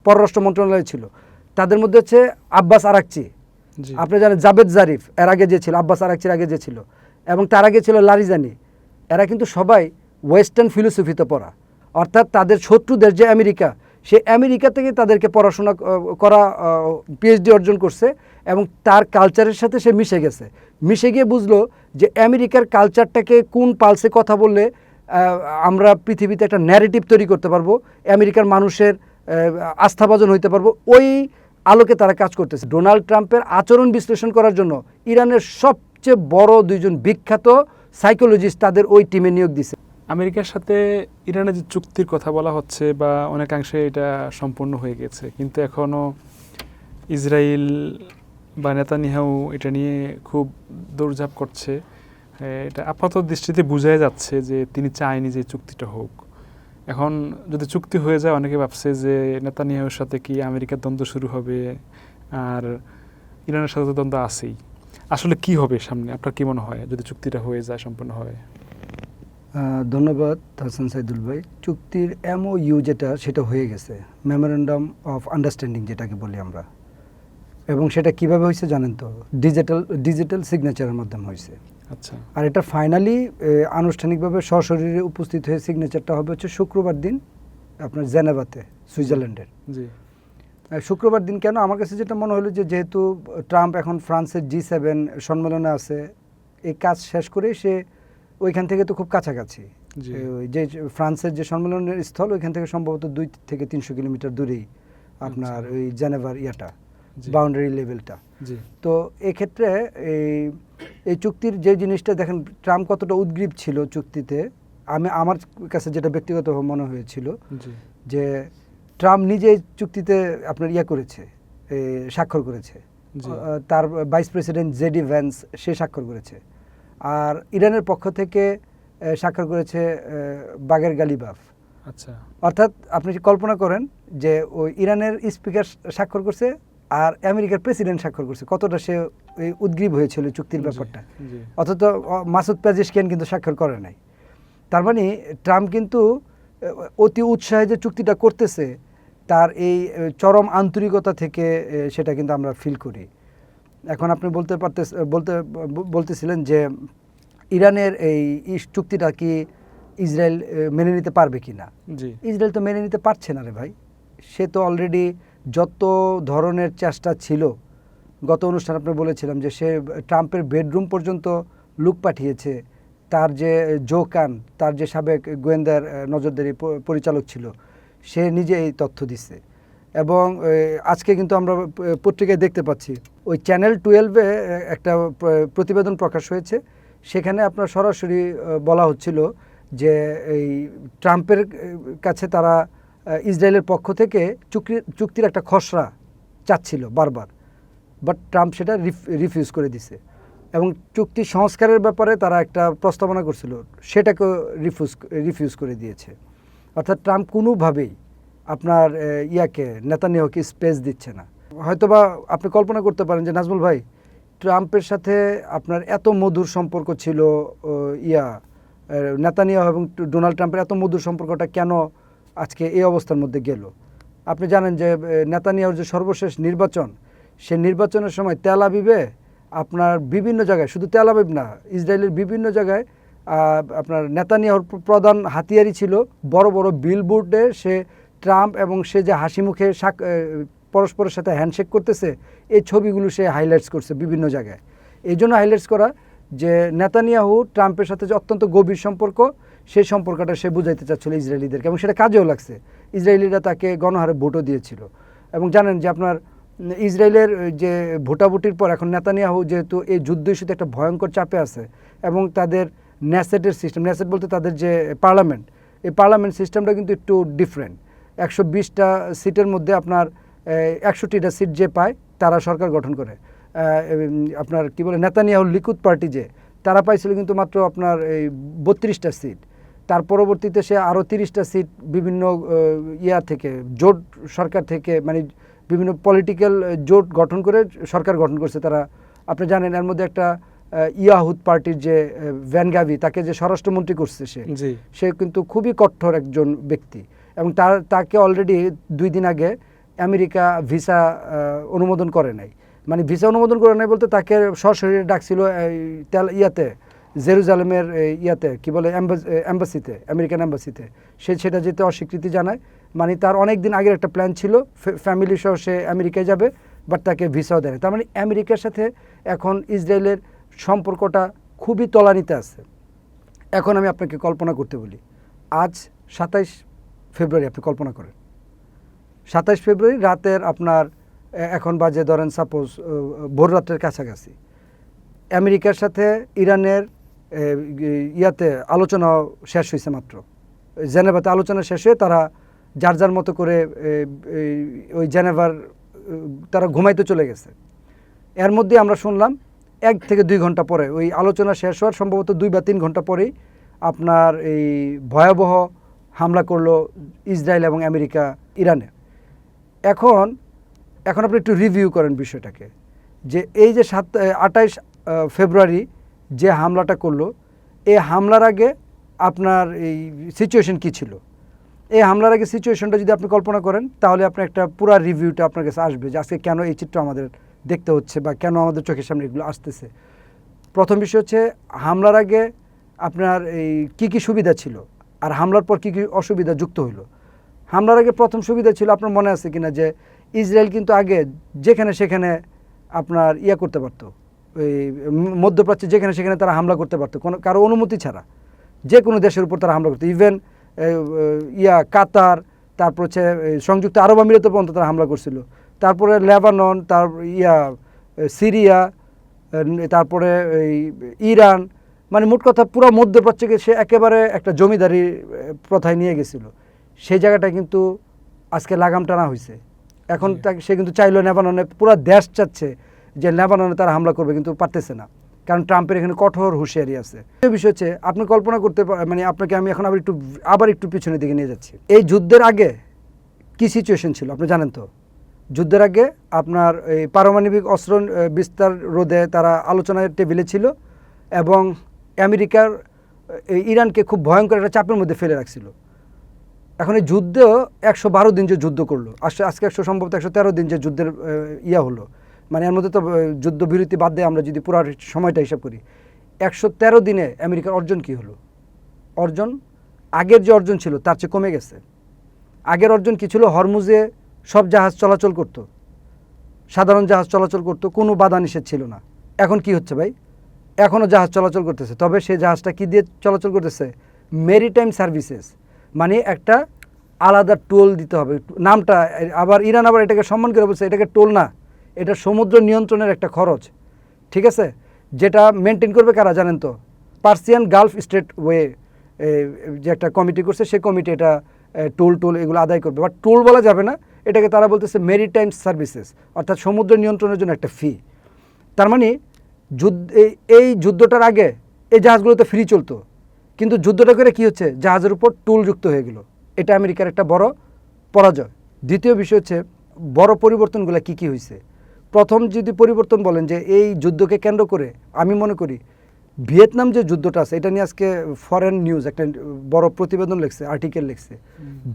পররাষ্ট্র মন্ত্রণালয় ছিল, তাদের মধ্যে হচ্ছে আব্বাস আরাকচি, আপনি জানেন জাভেদ জারিফ এর আগে যে ছিল, আব্বাস আরাকচির আগে যে ছিল, এবং তার আগে ছিল লারিজানি। এরা কিন্তু সবাই ওয়েস্টার্ন ফিলোসফিতে পড়া, অর্থাৎ তাদের শত্রু দেশ যে আমেরিকা, সে আমেরিকা থেকে তাদেরকে পড়াশোনা করা, পিএইচডি অর্জন করছে এবং তার কালচারের সাথে সে মিশে গেছে। মিশে গিয়ে বুঝলো যে আমেরিকার কালচারটাকে কোন পালসে কথা বললে আমরা পৃথিবীতে একটা ন্যারেটিভ তৈরি করতে পারবো, আমেরিকার মানুষের আস্থাভাজন হইতে পারবো, ওই আলোকে তারা কাজ করতেছে। ডোনাল্ড ট্রাম্পের আচরণ বিশ্লেষণ করার জন্য ইরানের সবচেয়ে বড় দুইজন বিখ্যাত সাইকোলজিস্ট তাদের ওই টিমে নিয়োগ দিছে। আমেরিকার সাথে ইরানের যে চুক্তির কথা বলা হচ্ছে বা অনেকাংশে এটা সম্পূর্ণ হয়ে গেছে, কিন্তু এখনও ইসরায়েল বা নেতানিয়াহু এটা নিয়ে খুব দৌড়ঝাঁপ করছে। এটা আপাত দৃষ্টিতে বোঝাই যাচ্ছে যে তিনি চায়নি যে চুক্তিটা হোক। এখন যদি চুক্তি হয়ে যায়, অনেকে ভাবছে যে নেতানিয়াহুর সাথে কি আমেরিকার দ্বন্দ্ব শুরু হবে, আর ইরানের সাথে তো দ্বন্দ্ব আছেই। আসলে কি হবে সামনে, আপনার কি মনে হয় যদি চুক্তিটা হয়ে যায়, সম্পূর্ণ হয়? ধন্যবাদ হাসান সাইদুল ভাই। চুক্তির MOU যেটা, সেটা হয়ে গেছে, মেমোরেন্ডাম অফ আন্ডারস্ট্যান্ডিং যেটাকে বলি আমরা। এবং সেটা কিভাবে হয়েছে জানেন তো? ডিজিটাল সিগনেচারের মাধ্যমে হয়েছে। আচ্ছা। আর এটা ফাইনালি আনুষ্ঠানিকভাবে সশরীরে উপস্থিত হয়ে সিগনেচারটা হবে হচ্ছে শুক্রবার দিন আপনার জেনেভাতে, সুইজারল্যান্ডের। জি। শুক্রবার দিন কেন? আমার কাছে যেটা মনে হলো যে যেহেতু ট্রাম্প এখন ফ্রান্সের G7 সম্মেলনে আছে, এই কাজ শেষ করেই সে ওইখান থেকে তো খুব কাছাকাছি, যে ফ্রান্সের যে সম্মেলনের স্থল, ওইখান থেকে সম্ভবত 2 থেকে 300 কিলোমিটার দূরেই আপনার ওই জেনেভার ইয়াটা, বাউন্ডারি লেভেলটা। তো এক্ষেত্রে এই চুক্তির যে জিনিসটা দেখেন, ট্রাম্প কতটা উদ্গ্রীব ছিল চুক্তিতে, আমার কাছে যেটা ব্যক্তিগতভাবে মনে হয়েছিল যে ট্রাম্প নিজে চুক্তিতে আপনার করেছে, স্বাক্ষর করেছে, তার ভাইস প্রেসিডেন্ট জেডি ভ্যান্স সে স্বাক্ষর করেছে, আর ইরানের পক্ষ থেকে স্বাক্ষর করেছে বাগের গালিবাফ। আচ্ছা। অর্থাৎ আপনি কল্পনা করেন যে ওই ইরানের স্পিকার স্বাক্ষর করছে আর আমেরিকার প্রেসিডেন্ট স্বাক্ষর করছে, কতটা সে উদ্গ্রীব হয়েছিল চুক্তির ব্যাপারটা। অথচ মাসুদ পেজেশকিয়ান কিন্তু স্বাক্ষর করে নাই। তার মানে ট্রাম্প কিন্তু অতি উৎসাহে যে চুক্তিটা করতেছে, তার এই চরম আন্তরিকতা থেকে সেটা কিন্তু আমরা ফিল করি। এখন আপনি বলতেছিলেন যে ইরানের এই চুক্তিটা কি ইসরায়েল মেনে নিতে পারবে কি না। ইসরায়েল তো মেনে নিতে পারছে না রে ভাই। সে তো অলরেডি যত ধরনের চেষ্টা ছিল, গত অনুষ্ঠানে আপনি বলেছিলাম যে সে ট্রাম্পের বেডরুম পর্যন্ত লোক পাঠিয়েছে। তার যে জো কান, তার যে সাবেক গোয়েন্দার নজরদারি পরিচালক ছিল, সে নিজে এই তথ্য দিচ্ছে। এবং আজকে কিন্তু আমরা পত্রিকায় দেখতে পাচ্ছি, ওই চ্যানেল 12-এ একটা প্রতিবেদন প্রকাশ হয়েছে, সেখানে আপনার সরাসরি বলা হচ্ছিল যে এই ট্রাম্পের কাছে তারা ইসরায়েলের পক্ষ থেকে চুক্তির একটা খসড়া চাচ্ছিল বারবার, বাট ট্রাম্প সেটা রিফিউজ করে দিছে। এবং চুক্তি সংস্কারের ব্যাপারে তারা একটা প্রস্তাবনা করছিল, সেটাকেও রিফিউজ করে দিয়েছে। অর্থাৎ ট্রাম্প কোনোভাবেই আপনার নেতানিয়াহুকে স্পেস দিচ্ছে না। হয়তোবা আপনি কল্পনা করতে পারেন যে নাজমুল ভাই, ট্রাম্পের সাথে আপনার এত মধুর সম্পর্ক ছিল, নেতানিয়াহু এবং ডোনাল্ড ট্রাম্পের এত মধুর সম্পর্কটা কেন আজকে এই অবস্থার মধ্যে গেল? আপনি জানেন যে নেতানিয়াহুর যে সর্বশেষ নির্বাচন, সে নির্বাচনের সময় তেল আবিবে আপনার বিভিন্ন জায়গায়, শুধু তেল আবিব না, ইসরায়েলের বিভিন্ন জায়গায় আপনার নেতানিয়াহুর প্রধান হাতিয়ারই ছিল বড় বড় বিলবোর্ডে সে ট্রাম্প এবং সে যে হাসি মুখে পরস্পরের সাথে হ্যান্ডশেক করতেছে, এই ছবিগুলো সে হাইলাইটস করছে বিভিন্ন জায়গায়। এই জন্য হাইলাইটস করা যে নেতানিয়াহু ট্রাম্পের সাথে যে অত্যন্ত গভীর সম্পর্ক, সেই সম্পর্কটা সে বুঝাইতে চাচ্ছিল ইসরায়েলিদেরকে, এবং সেটা কাজেও লাগছে। ইসরায়েলিরা তাকে গণহারে ভোটও দিয়েছিল। এবং জানেন যে আপনার ইসরায়েলের যে ভোটাভুটির পর এখন নেতানিয়াহু যেহেতু এই যুদ্ধ ইস্যুতে একটা ভয়ঙ্কর চাপে আছে, এবং তাদের ন্যাসেটের সিস্টেম, ন্যাসেট বলতে তাদের যে পার্লামেন্ট, এই পার্লামেন্ট সিস্টেমটা কিন্তু একটু ডিফারেন্ট। 120টা সিটের মধ্যে আপনার 61টা সিট যে পায় তারা সরকার গঠন করে। আপনার কি বলে, নেতানিয়াহুর লিকুদ পার্টি যে, তারা পাইছিল কিন্তু মাত্র আপনার এই 32টা সিট। তার পরবর্তীতে সে আরও 30টা সিট বিভিন্ন থেকে, জোট সরকার থেকে, মানে বিভিন্ন পলিটিক্যাল জোট গঠন করে সরকার গঠন করছে তারা। আপনি জানেন এর মধ্যে একটা ইয়াহুদ পার্টির যে ভ্যান গাভি, তাকে যে স্বরাষ্ট্রমন্ত্রী করছে, সে কিন্তু খুবই কঠোর একজন ব্যক্তি, এবং তাকে অলরেডি 2 দিন আগে আমেরিকা ভিসা অনুমোদন করে নাই। মানে ভিসা অনুমোদন করে নাই বলতে তাকে সশরীরে ডাকছিল ইয়াতে জেরুজালেমের ইয়াতে কি বলে অ্যাম্বাসিতে, আমেরিকান অ্যাম্বাসিতে। সে সেটা যেতে অস্বীকৃতি জানায়। মানে তার অনেক দিন আগের একটা প্ল্যান ছিল, ফ্যামিলি সহ সে আমেরিকায় যাবে, বাট তাকে ভিসাও দেয় না। তার মানে আমেরিকার সাথে এখন ইসরায়েলের সম্পর্কটা খুবই তলানিতে আছে। এখন আমি আপনাকে কল্পনা করতে বলি, আজ 27 ফেব্রুয়ারি, আপনি কল্পনা করেন 27 ফেব্রুয়ারি রাতের আপনার এখন বাজে ধরেন সাপোজ ভোর রাতের কাছাকাছি, আমেরিকার সাথে ইরানের ইয়াতে আলোচনা শেষ হয়েছে মাত্র, জেনেভাতে আলোচনা শেষ হয়ে তারা যার যার মতো করে ওই জেনেভার তারা ঘুমাইতে চলে গেছে। এর মধ্যে আমরা শুনলাম 1 থেকে 2 ঘন্টা পরে, ওই আলোচনা শেষ হওয়ার সম্ভবত 2 বা 3 ঘন্টা পরেই আপনার এই ভয়াবহ হামলা করলো ইসরায়েল এবং আমেরিকা ইরানে। এখন আপনি একটু রিভিউ করেন বিষয়টাকে, যে এই যে 28 ফেব্রুয়ারি যে হামলাটা করলো, এই হামলার আগে আপনার এই সিচুয়েশন কী ছিল। এই হামলার আগে সিচুয়েশনটা যদি আপনি কল্পনা করেন, তাহলে আপনার একটা পুরো রিভিউটা আপনার কাছে আসবে যে আজকে কেন এই চিত্র আমাদের দেখতে হচ্ছে বা কেন আমাদের চোখের সামনে এগুলো আসতেছে। প্রথম বিষয় হচ্ছে, হামলার আগে আপনার এই কী সুবিধা ছিল আর হামলার পর কী অসুবিধা যুক্ত হইলো। হামলার আগে প্রথম সুবিধা ছিল, আপনার মনে আছে কিনা, যে ইসরায়েল কিন্তু আগে যেখানে সেখানে আপনার করতে পারতো, ওই মধ্যপ্রাচ্যে যেখানে সেখানে তারা হামলা করতে পারতো কারো অনুমতি ছাড়া, যে কোনো দেশের উপর তারা হামলা করতো। ইভেন কাতার, তারপর হচ্ছে সংযুক্ত আরব আমিরাতে পর্যন্ত তারা হামলা করছিল। তারপরে লেবানন, সিরিয়া, তারপরে ইরান, মানে মোট কথা পুরো মধ্যপ্রাচ্যকে সে একেবারে একটা জমিদারি প্রথায় নিয়ে গেছিল। সেই জায়গাটা কিন্তু আজকে লাগাম টানা হয়েছে। এখন সে কিন্তু চাইলো লেবাননে, পুরো দেশ চাচ্ছে যে লেবাননে তারা হামলা করবে, কিন্তু পারতেছে না, কারণ ট্রাম্পের এখানে কঠোর হুঁশিয়ারি আছে। এই বিষয় হচ্ছে, আপনি কল্পনা করতে মানে আপনাকে আমি এখন আবার একটু পিছনের দিকে নিয়ে যাচ্ছি। এই যুদ্ধের আগে কি সিচুয়েশন ছিল আপনি জানেন তো? যুদ্ধের আগে আপনার এই পারমাণবিক অস্ত্র বিস্তার রোধে তারা আলোচনার টেবিলে ছিল, এবং আমেরিকার ইরানকে খুব ভয়ঙ্কর একটা চাপের মধ্যে ফেলে রাখছিল। এখন এই যুদ্ধ 112 দিন যে যুদ্ধ করলো, আজকে সম্ভবত 113 দিন যে যুদ্ধের হলো, মানে এর মধ্যে তো যুদ্ধবিরতি বাদ দিয়ে আমরা যদি পুরো সময়টা হিসাব করি, 113 দিনে আমেরিকার অর্জন কি হলো? অর্জন আগের যে অর্জন ছিল তার চেয়ে কমে গেছে। আগের অর্জন কি ছিল? হরমুজে সব জাহাজ চলাচল করত, সাধারণ জাহাজ চলাচল করত, কোনো বাধা নিষেধ ছিল না। এখন কি হচ্ছে ভাই? এখনও জাহাজ চলাচল করতেছে, তবে সেই জাহাজটা কি দিয়ে চলাচল করতেছে? মেরিটাইম সার্ভিসেস, মানে একটা আলাদা টোল দিতে হবে। নামটা আবার ইরান আবার এটাকে সম্মান করে বলছে, এটাকে টোল না, এটা সমুদ্র নিয়ন্ত্রণের একটা খরচ, ঠিক আছে? যেটা মেনটেন করবে কারা জানেন তো? পার্সিয়ান গালফ স্টেট ওয়ে যে একটা কমিটি করছে, সেই কমিটি এটা টোল এগুলো আদায় করবে। বাট টোল বলা যাবে না, এটাকে তারা বলতেছে মেরিটাইম সার্ভিসেস, অর্থাৎ সমুদ্র নিয়ন্ত্রণের জন্য একটা ফি। তার মানে এই যুদ্ধটার আগে এই জাহাজগুলোতে ফ্রি চলতো, কিন্তু যুদ্ধটা করে কি হচ্ছে? জাহাজের উপর টোল যুক্ত হয়ে গেল। এটা আমেরিকার একটা বড় পরাজয়। দ্বিতীয় বিষয় হচ্ছে, বড় পরিবর্তনগুলো কি হয়েছে। প্রথম যদি পরিবর্তন বলেন যে এই যুদ্ধকে কেন্দ্র করে, আমি মনে করি ভিয়েতনাম যে যুদ্ধটা আছে, এটা নিয়ে আজকে ফরেন নিউজ একটা বড় প্রতিবেদন লিখছে, আর্টিকেল লিখছে।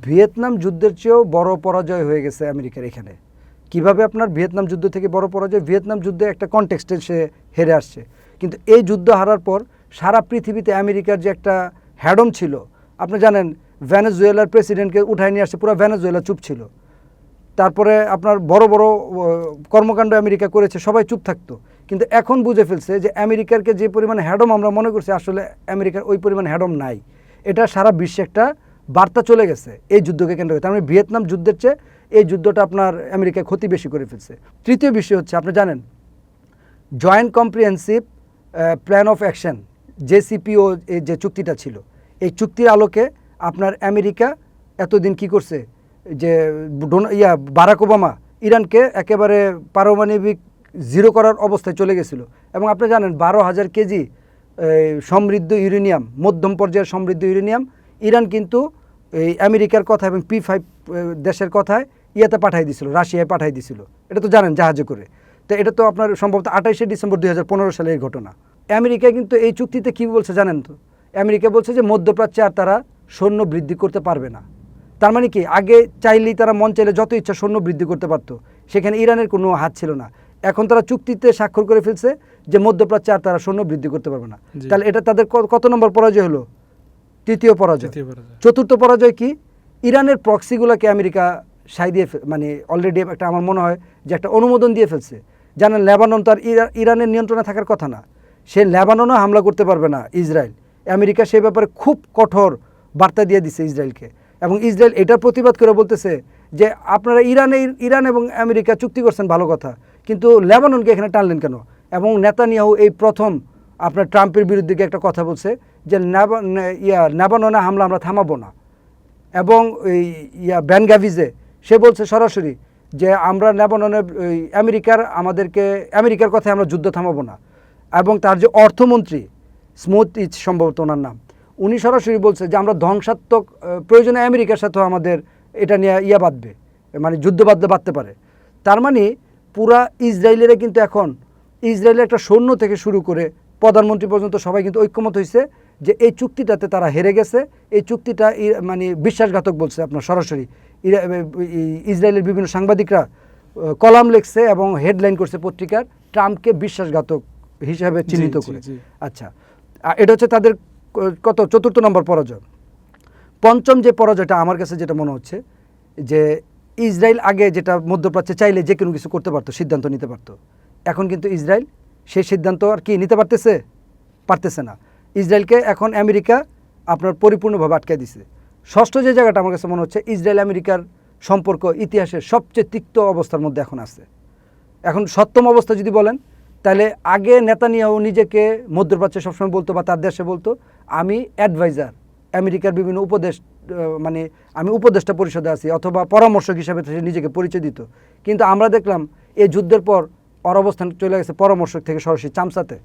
ভিয়েতনাম যুদ্ধের চেয়েও বড় পরাজয় হয়ে গেছে আমেরিকার এখানে। কিভাবে আপনার ভিয়েতনাম যুদ্ধ থেকে বড় পরাজয়? ভিয়েতনাম যুদ্ধে একটা কনটেক্সটে সে হেরে আসছে, কিন্তু এই যুদ্ধ হারার পর সারা পৃথিবীতে আমেরিকার যে একটা হ্যাডম ছিল, আপনি জানেন ভেনেজুয়েলার প্রেসিডেন্টকে উঠায় নিয়ে আসছে, পুরো ভেনেজুয়েলা চুপ ছিল। তারপরে আপনার বড় বড় কর্মকাণ্ড আমেরিকা করেছে, সবাই চুপ থাকতো। কিন্তু এখন বুঝে ফেলছে যে আমেরিকারকে যে পরিমাণ হ্যাডম আমরা মনে করছি, আসলে আমেরিকার ওই পরিমাণ হ্যাডম নাই। এটা সারা বিশ্বে একটা বার্তা চলে গেছে এই যুদ্ধকে কেন্দ্র করে। তার মানে ভিয়েতনাম যুদ্ধের চেয়ে এই যুদ্ধটা আপনার আমেরিকায় ক্ষতি বেশি করে ফেলছে। তৃতীয় বিষয় হচ্ছে, আপনি জানেন joint comprehensive plan of action, JCPO যে চুক্তিটা ছিল, এই চুক্তির আলোকে আপনার আমেরিকা এতদিন কি করছে, যে বারাক ওবামা ইরানকে একেবারে পারমাণবিক জিরো করার অবস্থায় চলে গেছিল। এবং আপনি জানেন 12,000 কেজি সমৃদ্ধ ইউরেনিয়াম, মধ্যম পর্যায়ের সমৃদ্ধ ইউরেনিয়াম ইরান কিন্তু এই আমেরিকার কথা এবং P5 দেশের কথায় পাঠাই দিছিল, রাশিয়ায় পাঠাই দিছিল। এটা তো জানেন, জাহাজে করে। তো এটা তো আপনার সম্ভবত 28শে ডিসেম্বর 2015 সালের ঘটনা। আমেরিকা কিন্তু এই চুক্তিতে কী বলছে জানেন তো? আমেরিকা বলছে যে মধ্যপ্রাচ্যে আর তারা সৈন্য বৃদ্ধি করতে পারবে না। তার মানে কি আগে চাইলেই তারা মন চাইলে যত ইচ্ছা সৈন্য বৃদ্ধি করতে পারতো, সেখানে ইরানের কোনো হাত ছিল না। এখন তারা চুক্তিতে স্বাক্ষর করে ফেলছে যে মধ্যপ্রাচ্যে আর তারা সৈন্য বৃদ্ধি করতে পারবে না। জি। তাহলে এটা তাদের কত নম্বর পরাজয় হলো? তৃতীয় পরাজয়। তৃতীয় পরাজয়। চতুর্থ পরাজয় কি? ইরানের প্রক্সিগুলোকে আমেরিকা সাই দিয়ে মানে অলরেডি একটা আমার মনে হয় যে একটা অনুমোদন দিয়ে ফেলছে। জানেন লেবানন তো আর ইরানের নিয়ন্ত্রণে থাকার কথা না, সে লেবাননও হামলা করতে পারবে না ইসরায়েল। আমেরিকা সেই ব্যাপারে খুব কঠোর বার্তা দিয়ে দিছে ইসরায়েলকে, এবং ইসরায়েল এটার প্রতিবাদ করে বলতেছে যে আপনারা ইরান এবং আমেরিকা চুক্তি করছেন ভালো কথা, কিন্তু লেবাননকে এখানে টানলেন কেন? এবং নেতানিয়াহু এই প্রথম আপনার ট্রাম্পের বিরুদ্ধে গিয়ে একটা কথা বলছে যে লেবাননে হামলা আমরা থামাবো না। এবং ব্যান গাভিজে সে বলছে সরাসরি যে আমরা লেবাননে আমেরিকার কথায় আমরা যুদ্ধ থামাবো না। এবং তার যে অর্থমন্ত্রী স্মোট্রিচ সম্ভবত ওনার নাম, উনি সরাসরি বলছে যে আমরা ধ্বংসাত্মক প্রয়োজনে আমেরিকার সাথেও আমাদের এটা নিয়ে বাঁধবে, মানে যুদ্ধ বাঁধতে পারে। তার মানে পুরা ইসরায়েলেরা কিন্তু এখন ইসরায়েলের একটা সৈন্য থেকে শুরু করে প্রধানমন্ত্রী পর্যন্ত সবাই কিন্তু ঐক্যমত হয়েছে যে এই চুক্তিটাতে তারা হেরে গেছে। এই চুক্তিটা মানে বিশ্বাসঘাতক বলছে আপনার সরাসরি ইসরায়েলের বিভিন্ন সাংবাদিকরা কলাম লিখছে এবং হেডলাইন করছে পত্রিকার, ট্রাম্পকে বিশ্বাসঘাতক হিসাবে চিহ্নিত করে। আচ্ছা, এটা হচ্ছে তাদের চতুর্থ নম্বর পরাজয়। পঞ্চম যে পরাজয়টা আমার কাছে যেটা মনে হচ্ছে যে ইসরায়েল আগে যেটা মধ্যপ্রাচ্যে চাইলে যে কোনো কিছু করতে পারতো, সিদ্ধান্ত নিতে পারতো, এখন কিন্তু ইসরায়েল সেই সিদ্ধান্ত আর কি নিতে পারতেছে না। ইসরায়েলকে এখন আমেরিকা আপনার পরিপূর্ণভাবে আটকে দিছে। ষষ্ঠ যে জায়গাটা আমার কাছে মনে হচ্ছে ইসরায়েল আমেরিকার সম্পর্ক ইতিহাসের সবচেয়ে তিক্ত অবস্থার মধ্যে এখন আছে। এখন সপ্তম অবস্থা যদি বলেন, তাহলে আগে নেতানিয়াহু নিজেকে মধ্যপ্রাচ্যে সবসময় বলতো বা তার দেশে বলতো আমি অ্যাডভাইজার, আমেরিকার বিভিন্ন উপদেশ মানে আমি উপদেষ্টা পরিষদে আছি অথবা পরামর্শক হিসাবে সে নিজেকে পরিচয় দিত। কিন্তু আমরা দেখলাম এই যুদ্ধের পর ওর অবস্থান চলে গেছে পরামর্শক থেকে সরাসরি চামচাতে,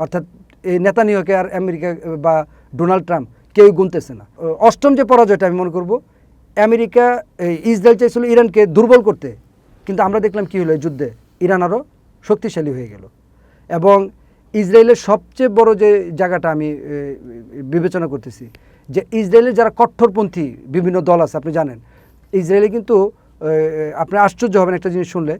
অর্থাৎ এই নেতানিয়াহুকে আর আমেরিকা বা ডোনাল্ড ট্রাম্প কেউই গুনতেছে না। অষ্টম যে পরাজয়টা আমি মনে করব, আমেরিকা ইসরায়েল চাইছিল ইরানকে দুর্বল করতে, কিন্তু আমরা দেখলাম কি হলো এই যুদ্ধে, ইরান আরও শক্তিশালী হয়ে গেল। এবং ইসরায়েলের সবচেয়ে বড় যে জায়গাটা আমি বিবেচনা করতেছি যে ইসরায়েলের যারা কট্টরপন্থী বিভিন্ন দল আছে, আপনি জানেন ইসরায়েলে কিন্তু আপনি আশ্চর্য হবেন একটা জিনিস শুনলে,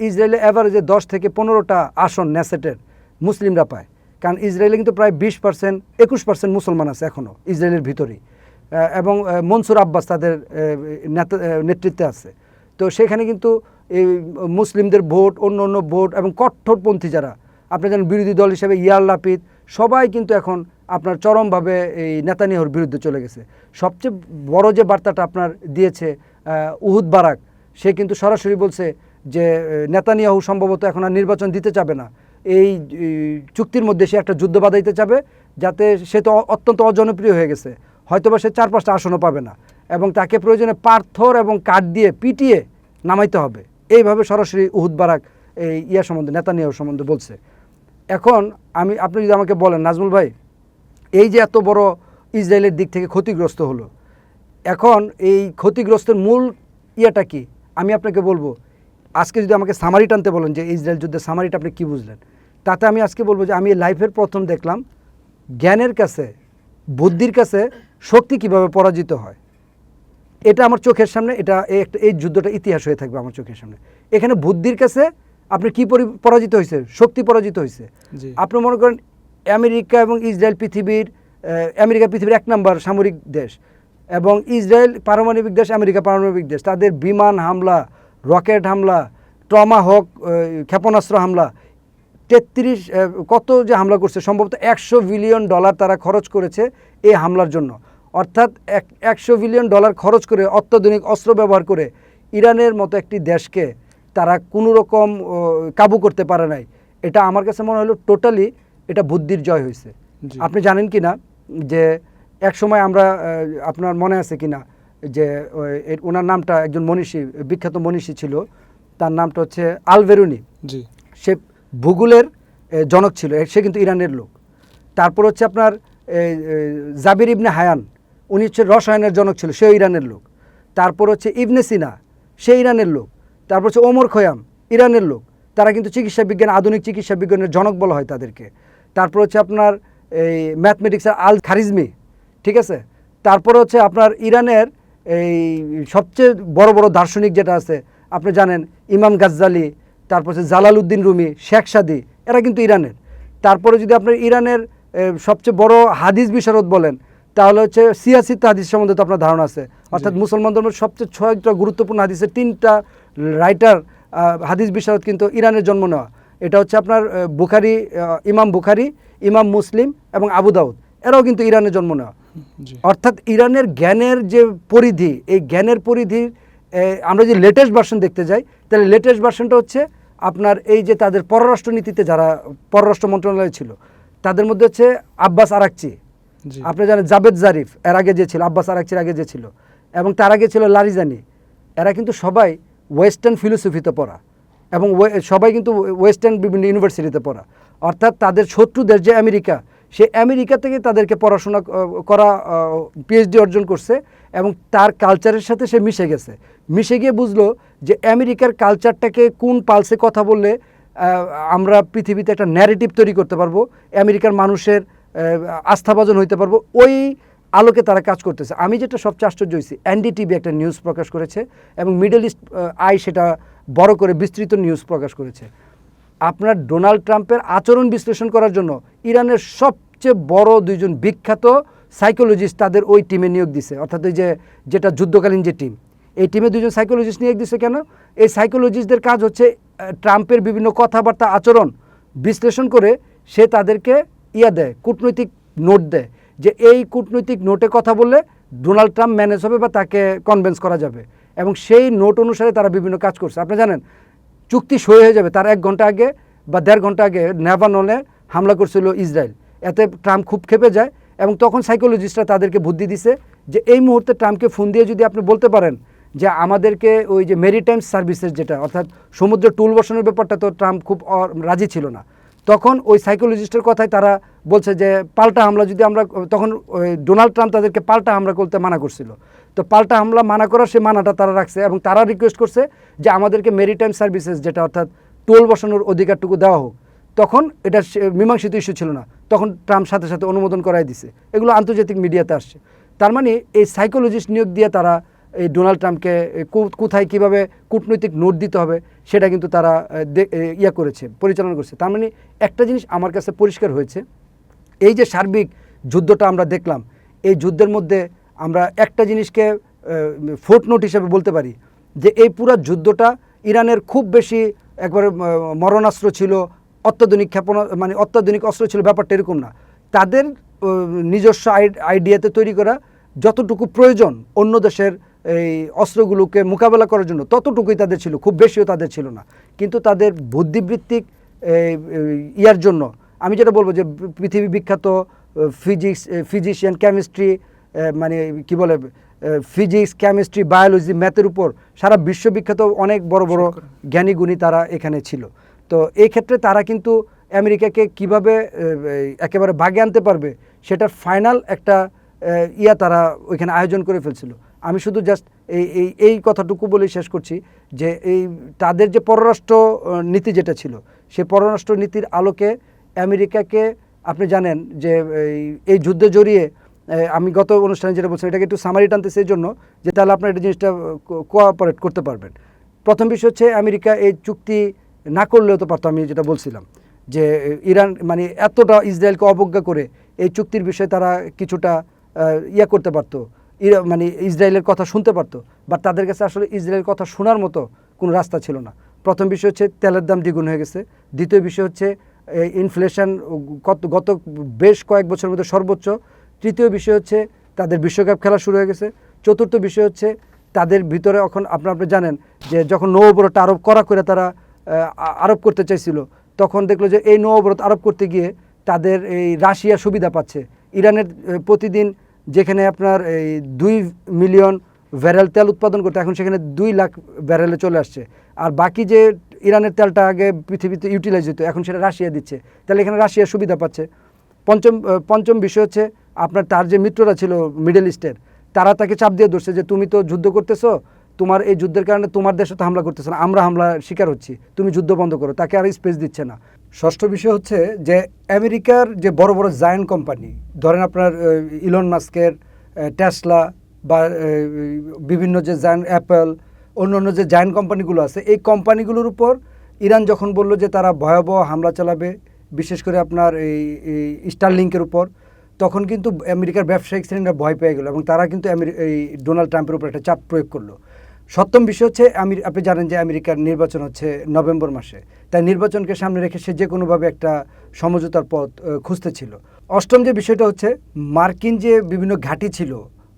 ইসরায়েলে অ্যাভারেজে 10 থেকে 15টা আসন নেসেটের মুসলিমরা পায়। কারণ ইসরায়েলে কিন্তু প্রায় 20% 21% মুসলমান আছে এখনও ইসরায়েলের ভিতরেই, এবং মনসুর আব্বাস তাদের নেতৃত্বে আছে। তো সেখানে কিন্তু এই মুসলিমদের ভোট, অন্য ভোট এবং কট্টরপন্থী যারা আপনি জানেন বিরোধী দল হিসেবে ইয়ার লাপিদ, সবাই কিন্তু এখন আপনার চরমভাবে এই নেতানিয়াহুর বিরুদ্ধে চলে গেছে। সবচেয়ে বড় যে বার্তাটা আপনার দিয়েছে উহুদ বারাক, সে কিন্তু সরাসরি বলছে যে নেতানিয়াহু সম্ভবত এখন আর নির্বাচন দিতে চাবে না, এই চুক্তির মধ্যে সে একটা যুদ্ধ বাঁধাইতে চাবে, যাতে সে তো অত্যন্ত অজনপ্রিয় হয়ে গেছে, হয়তোবা সে 4-5টা আসনও পাবে না, এবং তাকে প্রয়োজনে পাথর এবং কাঠ দিয়ে পিটিয়ে নামাইতে হবে, এইভাবে সরাসরি উহুদ বারাক এই সম্বন্ধে নেতানিয়াহু সম্বন্ধে বলছে। এখন আপনি যদি আমাকে বলেন নাজমুল ভাই, এই যে এত বড় ইসরায়েলের দিক থেকে ক্ষতিগ্রস্ত হলো, এখন এই ক্ষতিগ্রস্তের মূল ইয়েটা কি আমি আপনাকে বলবো। আজকে যদি আমাকে সামারি টানতে বলেন যে ইসরায়েল যুদ্ধের সামারিটা আপনি কী বুঝলেন, তাতে আমি আজকে বলবো যে আমি লাইফের প্রথম দেখলাম জ্ঞানের কাছে, বুদ্ধির কাছে শক্তি কিভাবে পরাজিত হয়। এটা আমার চোখের সামনে, এই যুদ্ধটা ইতিহাস হয়ে থাকবে আমার চোখের সামনে। এখানে বুদ্ধির কাছে আপনি কি পরাজিত হয়েছে, শক্তি পরাজিত হয়েছে। আপনি মনে করেন আমেরিকা এবং ইসরায়েল আমেরিকা পৃথিবীর 1 নম্বর সামরিক দেশ, এবং ইসরায়েল পারমাণবিক দেশ, আমেরিকা পারমাণবিক দেশ। তাদের বিমান হামলা, রকেট হামলা, টমাহক ক্ষেপণাস্ত্র হামলা, 33 কত যে হামলা করছে, সম্ভবত $100 বিলিয়ন তারা খরচ করেছে এই হামলার জন্য। অর্থাৎ $100 বিলিয়ন খরচ করে অত্যাধুনিক অস্ত্র ব্যবহার করে ইরানের মতো একটি দেশকে তারা কোনো রকম কাবু করতে পারে নাই। এটা আমার কাছে মনে হলো টোটালি এটা বুদ্ধির জয় হয়েছে। আপনি জানেন কি না যে এক সময় আমরা, আপনার মনে আছে কি না যে ওনার নামটা একজন মনীষী, বিখ্যাত মনীষী ছিল, তার নামটা হচ্ছে আল-বেরুনি। সে ভূগোলের জনক ছিল, সে কিন্তু ইরানের লোক। তারপর হচ্ছে আপনার জাবির ইবনে হায়ান, উনি হচ্ছে রসায়নের জনক ছিল, সেও ইরানের লোক। তারপর হচ্ছে ইবনে সিনা, সে ইরানের লোক। তারপর হচ্ছে ওমর খৈয়াম, ইরানের লোক। তারা কিন্তু চিকিৎসা বিজ্ঞান, আধুনিক চিকিৎসা বিজ্ঞানের জনক বলা হয় তাদেরকে। তারপর হচ্ছে আপনার এই ম্যাথমেটিক্সের আল খারিজমি, ঠিক আছে। তারপর হচ্ছে আপনার ইরানের এই সবচেয়ে বড় বড় দার্শনিক যেটা আছে আপনি জানেন, ইমাম গাজ্জালি, তারপর হচ্ছে জালালউদ্দিন রুমি, শেখ সাদি, এরা কিন্তু ইরানের। তারপরে যদি আপনার ইরানের সবচেয়ে বড় হাদিস বিশারদ বলেন তাহলে হচ্ছে সিয়াসিত হাদিস সম্বন্ধে তো আপনার ধারণা আছে, অর্থাৎ মুসলমান ধর্মের সবচেয়ে 6টা গুরুত্বপূর্ণ হাদিসের 3টা রাইটার হাদিস বিশারদ কিন্তু ইরানের জন্ম নেওয়া। এটা হচ্ছে আপনার বুখারি, ইমাম বুখারি, ইমাম মুসলিম এবং আবু দাউদ, এরাও কিন্তু ইরানের জন্ম নেওয়া। জি অর্থাৎ ইরানের জ্ঞানের যে পরিধি, এই জ্ঞানের পরিধির আমরা যে লেটেস্ট ভার্সন দেখতে যাই, তাহলে লেটেস্ট ভার্সনটা হচ্ছে আপনার এই যে তাদের পররাষ্ট্রনীতিতে যারা পররাষ্ট্র মন্ত্রণালয় ছিল তাদের মধ্যে হচ্ছে আব্বাস আরাকচি, জি আপনি জানেন জাবেদ জারিফ এর আগে যে ছিল, আব্বাস আরাকচির আগে যে ছিল, এবং তার আগে ছিল লারিজানি। এরা কিন্তু সবাই ওয়েস্টার্ন ফিলোসফিতে পড়া এবং সবাই কিন্তু ওয়েস্টার্ন বিভিন্ন ইউনিভার্সিটিতে পড়া। অর্থাৎ তাদের শত্রু দেশ যে আমেরিকা, সে আমেরিকা থেকে তাদেরকে পড়াশোনা করা, পিএইচডি অর্জন করছে এবং তার কালচারের সাথে সে মিশে গেছে। মিশে গিয়ে বুঝলো যে আমেরিকার কালচারটাকে কোন পালসে কথা বললে আমরা পৃথিবীতে একটা ন্যারেটিভ তৈরি করতে পারবো, আমেরিকার মানুষের আস্থাভাজন হইতে পারবো, ওই আলোকে তারা কাজ করতেছে। আমি যেটা সবচেয়ে আশ্চর্য হয়েছি, এনডিটিভি একটা নিউজ প্রকাশ করেছে এবং মিডল ইস্ট আই সেটা বড় করে বিস্তৃত নিউজ প্রকাশ করেছে। আপনার ডোনাল্ড ট্রাম্পের আচরণ বিশ্লেষণ করার জন্য ইরানের সবচেয়ে বড় 2জন বিখ্যাত সাইকোলজিস্ট তাদের ওই টিমে নিয়োগ দিছে, অর্থাৎ ওই যেটা যুদ্ধকালীন যে টিম, এই টিমে 2জন সাইকোলজিস্ট নিয়োগ দিছে। কেন? এই সাইকোলজিস্টদের কাজ হচ্ছে ট্রাম্পের বিভিন্ন কথাবার্তা আচরণ বিশ্লেষণ করে সে তাদেরকে দেয়, কূটনৈতিক নোট দেয় যে এই কূটনৈতিক নোটে কথা বললে ডোনাল্ড ট্রাম্প ম্যানেজ হবে বা তাকে কনভিন্স করা যাবে, এবং সেই নোট অনুসারে তারা বিভিন্ন কাজ করছে। আপনি জানেন চুক্তি সই হয়ে যাবে তার 1 ঘন্টা আগে বা 1.5 ঘন্টা আগে লেবাননে হামলা করছিল ইসরায়েল। এতে ট্রাম্প খুব ক্ষেপে যায় এবং তখন সাইকোলজিস্টরা তাদেরকে বুদ্ধি দিছে যে এই মুহূর্তে ট্রাম্পকে ফোন দিয়ে যদি আপনি বলতে পারেন যে আমাদেরকে ওই যে মেরিটাইম সার্ভিসেস যেটা, অর্থাৎ সমুদ্রে টুল বসানোর ব্যাপারটা তো ট্রাম্প খুব রাজি ছিল না, তখন ওই সাইকোলজিস্টের কথায় তারা বলছে যে পাল্টা হামলা যদি আমরা, তখন ওই ডোনাল্ড ট্রাম্প তাদেরকে পাল্টা হামলা করতে মানা করছিল, তো পাল্টা হামলা মানা করার সে মানাটা তারা রাখছে এবং তারা রিকোয়েস্ট করছে যে আমাদেরকে মেরিটাইম সার্ভিসেস যেটা অর্থাৎ টোল বসানোর অধিকারটুকু দেওয়া হোক। তখন এটা মীমাংসিত ইস্যু ছিল না, তখন ট্রাম্প সাথে সাথে অনুমোদন করাই দিছে। এগুলো আন্তর্জাতিক মিডিয়াতে আসছে। তার মানে এই সাইকোলজিস্ট নিয়োগ দিয়ে তারা এই ডোনাল্ড ট্রাম্পকে কোথায় কীভাবে কূটনৈতিক নোট দিতে হবে সেটা কিন্তু তারা করেছে, পরিচালনা করছে। তার মানে একটা জিনিস আমার কাছে পরিষ্কার হয়েছে, এই যে সার্বিক যুদ্ধটা আমরা দেখলাম, এই যুদ্ধের মধ্যে আমরা একটা জিনিসকে ফুটনোট হিসেবে বলতে পারি যে এই পুরো যুদ্ধটা ইরানের খুব বেশি একবারে মরণাস্ত্র ছিল, অত্যাধুনিক মানে অত্যাধুনিক অস্ত্র ছিল, ব্যাপারটা এরকম না। তাদের নিজস্ব আইডিয়াতে তৈরি করা যতটুকু প্রয়োজন অন্য দেশের এই অস্ত্রগুলোকে মোকাবেলা করার জন্য ততটুকুই তাদের ছিল, খুব বেশিও তাদের ছিল না। কিন্তু তাদের বুদ্ধিবৃত্তিক ইয়ার জন্য আমি যেটা বলবো যে পৃথিবী বিখ্যাত ফিজিশিয়ান, কেমিস্ট্রি, মানে কি বলে ফিজিক্স, কেমিস্ট্রি, বায়োলজি, ম্যাথের উপর সারা বিশ্ববিখ্যাত অনেক বড় বড় জ্ঞানী গুণী তারা এখানে ছিল। তো এই ক্ষেত্রে তারা কিন্তু আমেরিকাকে কিভাবে একেবারে বাগে আনতে পারবে সেটার ফাইনাল একটা তারা ওইখানে আয়োজন করে ফেলছিল। আমি শুধু জাস্ট এই কথাটুকু বলেই শেষ করছি যে এই তাদের যে পররাষ্ট্র নীতি যেটা ছিল, সেই পররাষ্ট্র নীতির আলোকে আমেরিকাকে আপনি জানেন যে এই যুদ্ধে জড়িয়ে, আমি গত অনুষ্ঠানে যেটা বলছিলাম এটাকে একটু সামারি টানতেছি এই জন্য যে তাহলে আপনার এটা জিনিসটা কোঅপারেট করতে পারবেন। প্রথম বিষয় হচ্ছে আমেরিকা এই চুক্তি না করলেও তো পারতো, আমি যেটা বলছিলাম যে ইরান মানে এতটা ইসরায়েলকে অবজ্ঞা করে এই চুক্তির বিষয়ে তারা কিছুটা করতে পারতো, মানে ইসরায়েলের কথা শুনতে পারতো, বাট তাদের কাছে আসলে ইসরায়েলের কথা শোনার মতো কোনো রাস্তা ছিল না। প্রথম বিষয় হচ্ছে তেলের দাম দ্বিগুণ হয়ে গেছে। দ্বিতীয় বিষয় হচ্ছে ইনফ্লেশন গত বেশ কয়েক বছরের মধ্যে সর্বোচ্চ। তৃতীয় বিষয় হচ্ছে তাদের বিশ্বকাপ খেলা শুরু হয়ে গেছে। চতুর্থ বিষয় হচ্ছে তাদের ভিতরে এখন আপনি জানেন যে যখন নৌ অবরোধ আরোপ করে তারা আরোপ করতে চাইছিল, তখন দেখলো যে এই নৌ অবরোধ আরোপ করতে গিয়ে তাদের এই রাশিয়া সুবিধা পাচ্ছে। ইরানের প্রতিদিন যেখানে আপনার এই 2 মিলিয়ন ব্যারেল তেল উৎপাদন করতে, এখন সেখানে 2 লাখ ব্যারেলে চলে আসছে। আর বাকি যে ইরানের তেলটা আগে পৃথিবীতে ইউটিলাইজ হতো, এখন সেটা রাশিয়া দিচ্ছে, তাহলে এখানে রাশিয়া সুবিধা পাচ্ছে। পঞ্চম বিষয় হচ্ছে আপনার তার যে মিত্ররা ছিল মিডল ইস্টের, তারা তাকে চাপ দিয়ে ধরছে যে তুমি তো যুদ্ধ করতেছো, তোমার এই যুদ্ধের কারণে তোমার দেশে তো হামলা করতেছে না, আমরা হামলার শিকার হচ্ছি, তুমি যুদ্ধ বন্ধ করো, তাকে আর স্পেস দিচ্ছে না। ষষ্ঠ বিষয় হচ্ছে যে আমেরিকার যে বড় বড় জায়ান্ট কোম্পানি, ধরেন আপনার ইলন মাস্কের টেসলা বা বিভিন্ন যে জায়ান্ট অ্যাপল, অন্য যে জায়ান্ট কোম্পানিগুলো আছে, এই কোম্পানিগুলোর উপর ইরান যখন বলল যে তারা ভয়াবহ হামলা চালাবে, বিশেষ করে আপনার এই স্টারলিংকের উপর, তখন কিন্তু আমেরিকার ব্যবসায়িক শ্রেণীরা ভয় পেয়ে গেল এবং তারা কিন্তু এই ডোনাল্ড ট্রাম্পের উপর একটা চাপ প্রয়োগ করলো। সপ্তম বিষয় হচ্ছে আপনি জানেন যে আমেরিকার নির্বাচন হচ্ছে নভেম্বর মাসে, তাই নির্বাচনকে সামনে রেখে সে যে কোনোভাবে একটা সমঝোতার পথ খুঁজতে ছিল। অষ্টম যে বিষয়টা হচ্ছে মার্কিন যে বিভিন্ন ঘাঁটি ছিল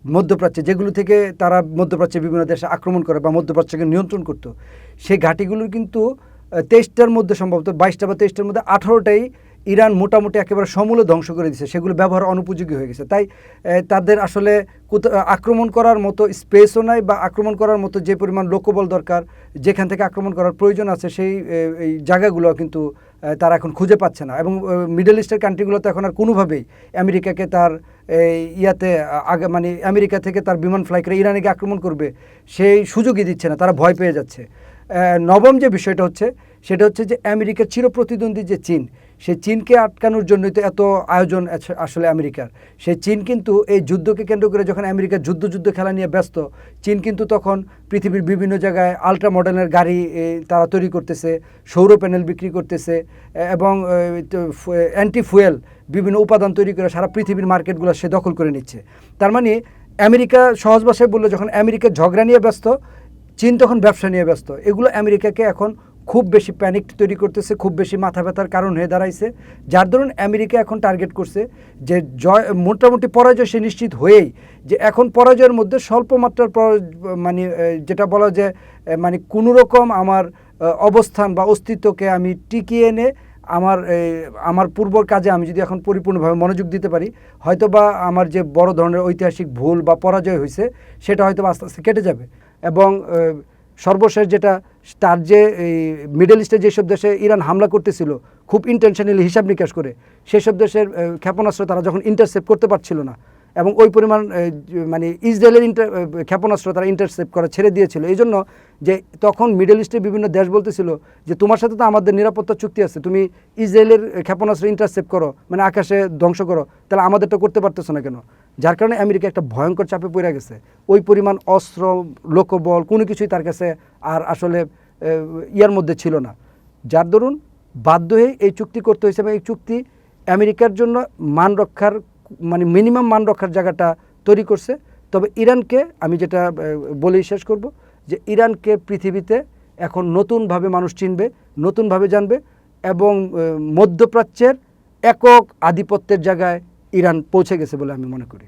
মধ্যপ্রাচ্যে, যেগুলো থেকে তারা মধ্যপ্রাচ্যের বিভিন্ন দেশে আক্রমণ করে বা মধ্যপ্রাচ্যকে নিয়ন্ত্রণ করত, সেই ঘাঁটিগুলোর কিন্তু 23টার মধ্যে সম্ভবত 22টা বা 23টার মধ্যে 18টাই ইরান মোটামুটি একেবারে সমূলে ধ্বংস করে দিয়েছে, সেগুলো ব্যবহার অনুপযোগী হয়ে গেছে। তাই তাদের আসলে আক্রমণ করার মতো স্পেসও নাই বা আক্রমণ করার মতো যে পরিমাণ লোকবল দরকার, যেখান থেকে আক্রমণ করার প্রয়োজন আছে, সেই এই জায়গাগুলো কিন্তু তারা এখন খুঁজে পাচ্ছে না। এবং মিডল ইস্টের কান্ট্রিগুলোতে এখন আর কোনোভাবেই আমেরিকাকে তার ইয়াতে আগে মানে আমেরিকা থেকে তার বিমান ফ্লাই করে ইরানকে আক্রমণ করবে সেই সুযোগই দিচ্ছে না, তারা ভয় পেয়ে যাচ্ছে। নবম যে বিষয়টা হচ্ছে সেটা হচ্ছে যে আমেরিকার চিরপ্রতিদ্বন্দ্বী যে চীন, সেই চীনকে আটকানোর জন্যই তো এত আয়োজন আসলে আমেরিকার। সেই চীন কিন্তু এই যুদ্ধকে কেন্দ্র করে যখন আমেরিকা যুদ্ধ খেলা নিয়ে ব্যস্ত, চীন কিন্তু তখন পৃথিবীর বিভিন্ন জায়গায় আলট্রা মডেলের গাড়ি তারা তৈরি করতেছে, সৌর প্যানেল বিক্রি করতেছে এবং অ্যান্টি ফুয়েল বিভিন্ন উপাদান তৈরি করে সারা পৃথিবীর মার্কেটগুলো সে দখল করে নিচ্ছে। তার মানে আমেরিকা সহজ ভাষায় বললে, যখন আমেরিকা ঝগড়া নিয়ে ব্যস্ত, চীন তখন ব্যবসা নিয়ে ব্যস্ত। এগুলো আমেরিকাকে এখন খুব বেশি প্যানিক তৈরি করতেছে, খুব বেশি মাথা ব্যথার কারণ হয়ে দাঁড়াইছে, যার দরুন আমেরিকা এখন টার্গেট করছে যে মোটামুটি পরাজয় সে নিশ্চিত হয়েই, যে এখন পরাজয়ের মধ্যে স্বল্প মাত্রার মানে যেটা বলা যায় মানে কোনো রকম আমার অবস্থান বা অস্তিত্বকে আমি টিকিয়ে এনে আমার পূর্বর কাজে আমি যদি এখন পরিপূর্ণভাবে মনোযোগ দিতে পারি, হয়তো বা আমার যে বড় ধরনের ঐতিহাসিক ভুল বা পরাজয় হয়েছে সেটা হয়তো আস্তে আস্তে কেটে যাবে। এবং সর্বশেষ যেটা, তার যে এই মিডল ইস্টে যেসব দেশে ইরান হামলা করতেছিল খুব ইন্টেনশনালি হিসাব নিকাশ করে, সেসব দেশের ক্ষেপণাস্ত্র তারা যখন ইন্টারসেপ্ট করতে পারছিল না এবং ওই পরিমাণ মানে ইসরায়েলের ক্ষেপণাস্ত্র তারা ইন্টারসেপ্ট করা ছেড়ে দিয়েছিল, এই জন্য যে তখন মিডল ইস্টের বিভিন্ন দেশ বলতেছিল যে তোমার সাথে তো আমাদের নিরাপত্তা চুক্তি আছে, তুমি ইসরায়েলের ক্ষেপণাস্ত্র ইন্টারসেপ্ট করো, মানে আকাশে ধ্বংস করো, তাহলে আমাদেরটা করতে পারতেছো না কেন? যার কারণে আমেরিকা একটা ভয়ঙ্কর চাপে পড়ে গেছে। ওই পরিমাণ অস্ত্র, লোকবল কোনো কিছুই তার কাছে আর আসলে ইয়ার মধ্যে ছিল না, যার দরুন বাধ্য হয়ে এই চুক্তি করতে হয়েছে। এবং এই চুক্তি আমেরিকার জন্য মান রক্ষার মানে মিনিমাম মান রক্ষার জায়গাটা তৈরি করছে। তবে ইরানকে আমি যেটা বলেই শেষ করব, যে ইরানকে পৃথিবীতে এখন নতুনভাবে মানুষ চিনবে, নতুনভাবে জানবে এবং মধ্যপ্রাচ্যের একক আধিপত্যের জায়গায় ইরান পৌঁছে গেছে বলে আমি মনে করি।